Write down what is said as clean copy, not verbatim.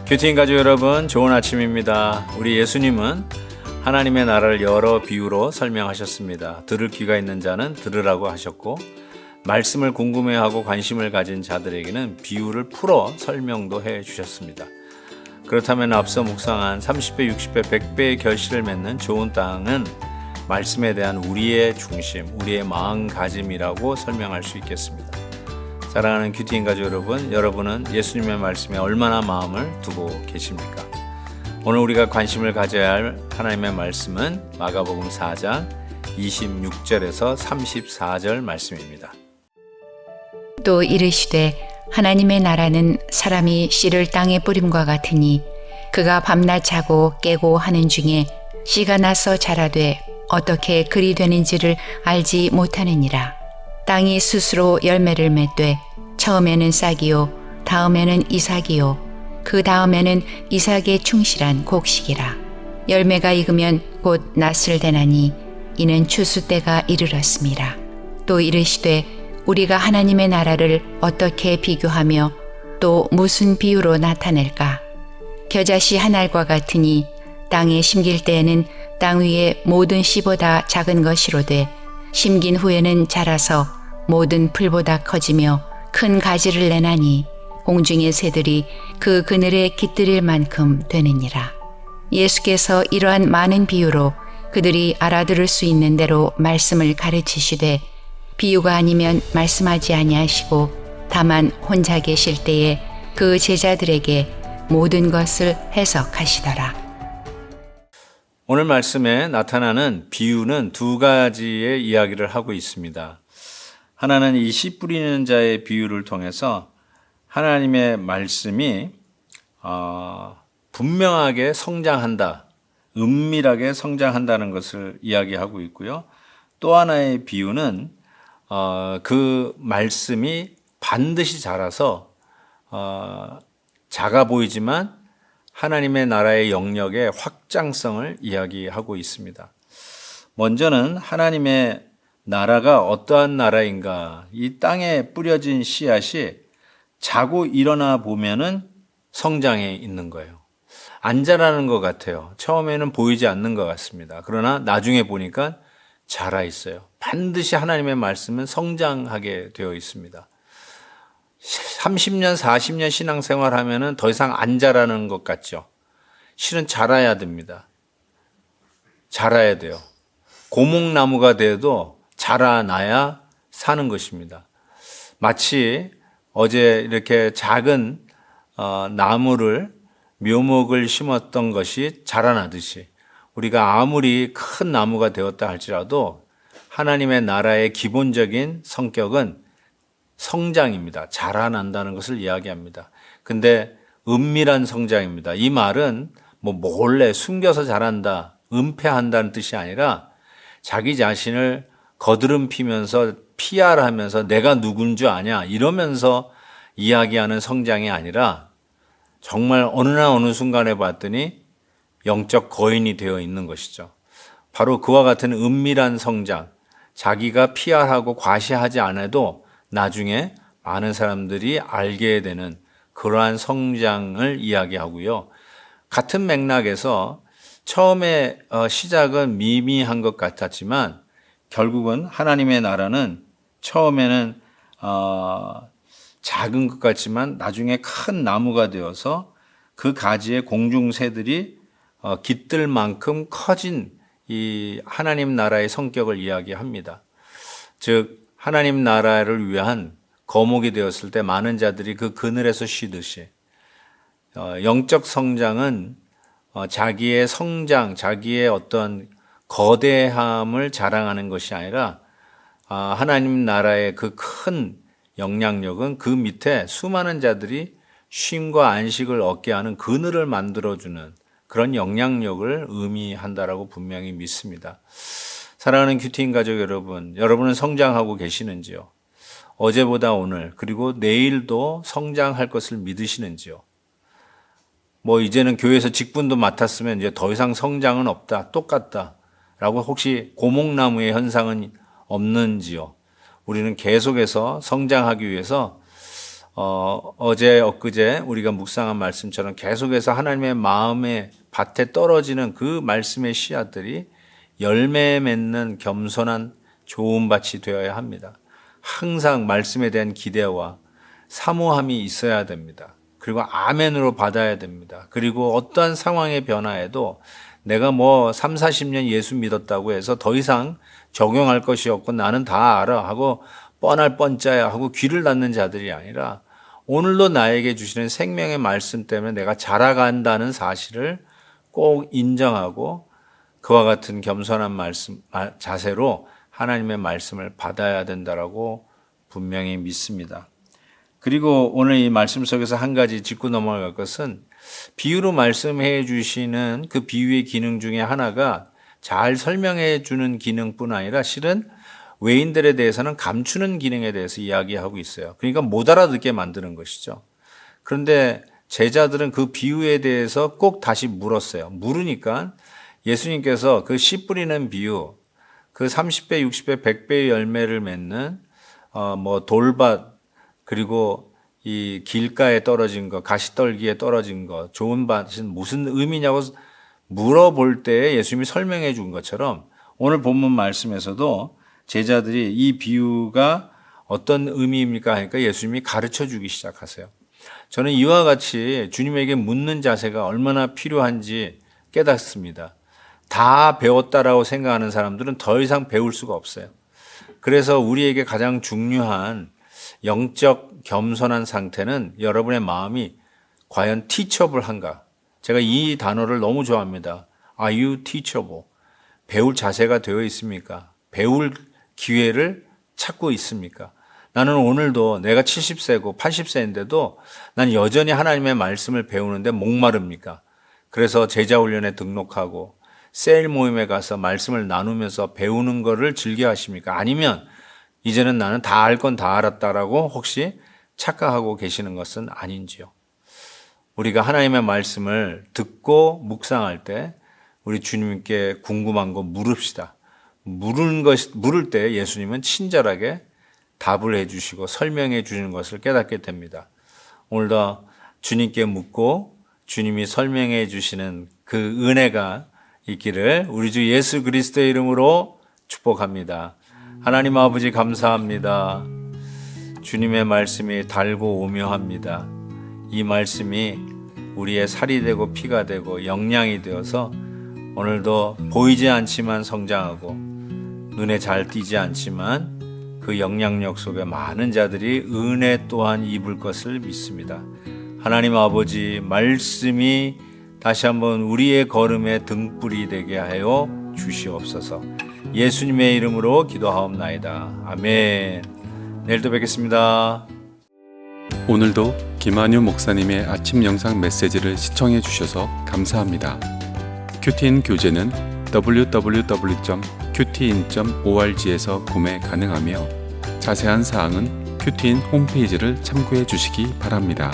큐티인 가족 여러분, 좋은 아침입니다. 우리 예수님은 하나님의 나라를 여러 비유로 설명하셨습니다. 들을 귀가 있는 자는 들으라고 하셨고, 말씀을 궁금해하고 관심을 가진 자들에게는 비유를 풀어 설명도 해 주셨습니다. 그렇다면 앞서 묵상한 30배, 60배, 100배의 결실을 맺는 좋은 땅은 말씀에 대한 우리의 중심, 우리의 마음가짐이라고 설명할 수 있겠습니다. 사랑하는 큐티인 가족 여러분, 여러분은 예수님의 말씀에 얼마나 마음을 두고 계십니까? 오늘 우리가 관심을 가져야 할 하나님의 말씀은 마가복음 4장 26절에서 34절 말씀입니다. 또 이르시되 하나님의 나라는 사람이 씨를 땅에 뿌림과 같으니 그가 밤낮 자고 깨고 하는 중에 씨가 나서 자라되 어떻게 그리 되는지를 알지 못하느니라. 땅이 스스로 열매를 맺되 처음에는 싹이요 다음에는 이삭이요 그 다음에는 이삭의 충실한 곡식이라. 열매가 익으면 곧 낫을 대나니 이는 추수 때가 이르렀습니다. 또 이르시되 우리가 하나님의 나라를 어떻게 비교하며 또 무슨 비유로 나타낼까? 겨자씨 한 알과 같으니 땅에 심길 때에는 땅 위에 모든 씨보다 작은 것이로되 심긴 후에는 자라서 모든 풀보다 커지며 큰 가지를 내나니 공중의 새들이 그 그늘에 깃들일 만큼 되느니라. 예수께서 이러한 많은 비유로 그들이 알아들을 수 있는 대로 말씀을 가르치시되 비유가 아니면 말씀하지 아니하시고 다만 혼자 계실 때에 그 제자들에게 모든 것을 해석하시더라. 오늘 말씀에 나타나는 비유는 두 가지의 이야기를 하고 있습니다. 하나는 이 씨 뿌리는 자의 비유를 통해서 하나님의 말씀이 분명하게 성장한다, 은밀하게 성장한다는 것을 이야기하고 있고요. 또 하나의 비유는 그 말씀이 반드시 자라서 작아 보이지만 하나님의 나라의 영역의 확장성을 이야기하고 있습니다. 먼저는 하나님의 나라가 어떠한 나라인가, 이 땅에 뿌려진 씨앗이 자고 일어나 보면은 성장해 있는 거예요. 안 자라는 것 같아요. 처음에는 보이지 않는 것 같습니다. 그러나 나중에 보니까 자라 있어요. 반드시 하나님의 말씀은 성장하게 되어 있습니다. 30년, 40년 신앙생활 하면은 더 이상 안 자라는 것 같죠. 실은 자라야 됩니다. 자라야 돼요. 고목나무가 돼도 자라나야 사는 것입니다. 마치 어제 이렇게 작은 나무를, 묘목을 심었던 것이 자라나듯이 우리가 아무리 큰 나무가 되었다 할지라도 하나님의 나라의 기본적인 성격은 성장입니다. 자라난다는 것을 이야기합니다. 근데 은밀한 성장입니다. 이 말은 몰래 숨겨서 자란다, 은폐한다는 뜻이 아니라 자기 자신을 거드름 피면서 PR하면서 내가 누군 줄 아냐 이러면서 이야기하는 성장이 아니라 정말 어느 날 어느 순간에 봤더니 영적 거인이 되어 있는 것이죠. 바로 그와 같은 은밀한 성장, 자기가 PR하고 과시하지 않아도 나중에 많은 사람들이 알게 되는 그러한 성장을 이야기하고요. 같은 맥락에서 처음에 시작은 미미한 것 같았지만 결국은 하나님의 나라는 처음에는 작은 것 같지만 나중에 큰 나무가 되어서 그 가지에 공중새들이 깃들 만큼 커진 이 하나님 나라의 성격을 이야기합니다. 즉 하나님 나라를 위한 거목이 되었을 때 많은 자들이 그 그늘에서 쉬듯이 영적 성장은 자기의 성장, 자기의 어떤 거대함을 자랑하는 것이 아니라 하나님 나라의 그 큰 영향력은 그 밑에 수많은 자들이 쉼과 안식을 얻게 하는 그늘을 만들어주는 그런 영향력을 의미한다라고 분명히 믿습니다. 사랑하는 큐티인 가족 여러분, 여러분은 성장하고 계시는지요? 어제보다 오늘 그리고 내일도 성장할 것을 믿으시는지요? 이제는 교회에서 직분도 맡았으면 이제 더 이상 성장은 없다, 똑같다 라고 혹시 고목나무의 현상은 없는지요? 우리는 계속해서 성장하기 위해서 어제 엊그제 우리가 묵상한 말씀처럼 계속해서 하나님의 마음의 밭에 떨어지는 그 말씀의 씨앗들이 열매 맺는 겸손한 좋은 밭이 되어야 합니다. 항상 말씀에 대한 기대와 사모함이 있어야 됩니다. 그리고 아멘으로 받아야 됩니다. 그리고 어떠한 상황의 변화에도 내가 뭐 3, 40년 예수 믿었다고 해서 더 이상 적용할 것이 없고 나는 다 알아 하고 뻔할 뻔짜야 하고 귀를 닫는 자들이 아니라 오늘도 나에게 주시는 생명의 말씀 때문에 내가 자라간다는 사실을 꼭 인정하고 그와 같은 겸손한 자세로 하나님의 말씀을 받아야 된다라고 분명히 믿습니다. 그리고 오늘 이 말씀 속에서 한 가지 짚고 넘어갈 것은 비유로 말씀해 주시는 그 비유의 기능 중에 하나가 잘 설명해 주는 기능뿐 아니라 실은 외인들에 대해서는 감추는 기능에 대해서 이야기하고 있어요. 그러니까 못 알아듣게 만드는 것이죠. 그런데 제자들은 그 비유에 대해서 꼭 다시 물었어요. 물으니까 예수님께서 그 씨 뿌리는 비유, 그 30배, 60배, 100배의 열매를 맺는 뭐 돌밭, 그리고 이 길가에 떨어진 거, 가시떨기에 떨어진 거, 좋은 밭은 무슨 의미냐고 물어볼 때 예수님이 설명해 준 것처럼 오늘 본문 말씀에서도 제자들이 이 비유가 어떤 의미입니까 하니까 예수님이 가르쳐 주기 시작하세요. 저는 이와 같이 주님에게 묻는 자세가 얼마나 필요한지 깨닫습니다. 다 배웠다라고 생각하는 사람들은 더 이상 배울 수가 없어요. 그래서 우리에게 가장 중요한 영적 겸손한 상태는 여러분의 마음이 과연 teachable한가? 제가 이 단어를 너무 좋아합니다. Are you teachable? 배울 자세가 되어 있습니까? 배울 기회를 찾고 있습니까? 나는 오늘도 내가 70세고 80세인데도 난 여전히 하나님의 말씀을 배우는데 목마릅니까? 그래서 제자훈련에 등록하고 세일 모임에 가서 말씀을 나누면서 배우는 거를 즐겨 하십니까? 아니면 이제는 나는 다 알 건 다 알았다라고 혹시 착각하고 계시는 것은 아닌지요? 우리가 하나님의 말씀을 듣고 묵상할 때 우리 주님께 궁금한 거 물읍시다. 물을 때 예수님은 친절하게 답을 해주시고 설명해 주시는 것을 깨닫게 됩니다. 오늘도 주님께 묻고 주님이 설명해 주시는 그 은혜가 있기를 우리 주 예수 그리스도의 이름으로 축복합니다. 하나님 아버지 감사합니다. 주님의 말씀이 달고 오묘합니다. 이 말씀이 우리의 살이 되고 피가 되고 영양이 되어서 오늘도 보이지 않지만 성장하고 눈에 잘 띄지 않지만 그 영향력 속에 많은 자들이 은혜 또한 입을 것을 믿습니다. 하나님 아버지 말씀이 다시 한번 우리의 걸음의 등불이 되게 하여 주시옵소서. 예수님의 이름으로 기도하옵나이다. 아멘. 내일도 뵙겠습니다. 오늘도 김한유 목사님의 아침 영상 메시지를 시청해 주셔서 감사합니다. 큐티인 교재는 www.qtin.org에서 구매 가능하며 자세한 사항은 큐티인 홈페이지를 참고해 주시기 바랍니다.